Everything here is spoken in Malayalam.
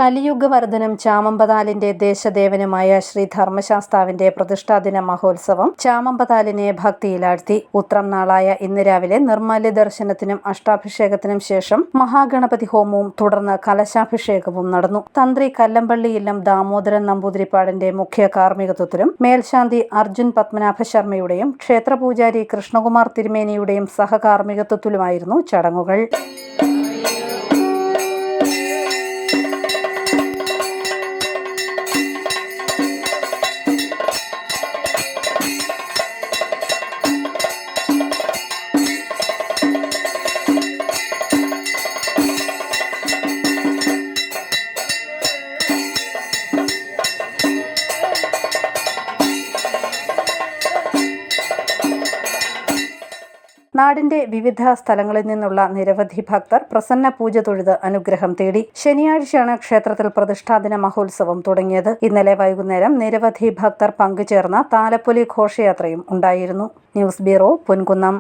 കലിയുഗവർദ്ധനം ചാമമ്പതാലിന്റെ ദേശദേവനുമായ ശ്രീ ധർമ്മശാസ്താവിന്റെ പ്രതിഷ്ഠാദിന മഹോത്സവം ചാമമ്പതാലിനെ ഭക്തിയിലാഴ്ത്തി. ഉത്രം നാളായ ഇന്ന് രാവിലെ നിർമ്മാല്യ ദർശനത്തിനും അഷ്ടാഭിഷേകത്തിനും ശേഷം മഹാഗണപതി ഹോമവും തുടർന്ന് കലശാഭിഷേകവും നടന്നു. തന്ത്രി കല്ലമ്പള്ളി ഇല്ലം ദാമോദരൻ നമ്പൂതിരിപ്പാടിന്റെ മുഖ്യ കാർമ്മികത്വത്തിലും മേൽശാന്തി അർജുൻ പത്മനാഭ ശർമ്മയുടെയും ക്ഷേത്രപൂജാരി കൃഷ്ണകുമാർ തിരുമേനിയുടെയും സഹകാർമ്മികത്വത്തിലുമായിരുന്നു ചടങ്ങുകൾ. നാടിന്റെ വിവിധ സ്ഥലങ്ങളിൽ നിന്നുള്ള നിരവധി ഭക്തർ പ്രസന്ന പൂജ തൊഴുത് അനുഗ്രഹം തേടി. ശനിയാഴ്ചയാണ് ക്ഷേത്രത്തിൽ പ്രതിഷ്ഠാദിന മഹോത്സവം തുടങ്ങിയത്. ഇന്നലെ വൈകുന്നേരം നിരവധി ഭക്തർ പങ്കുചേർന്ന താലപ്പൊലി ഘോഷയാത്രയും ഉണ്ടായിരുന്നു. News bureau, Ponkunnam.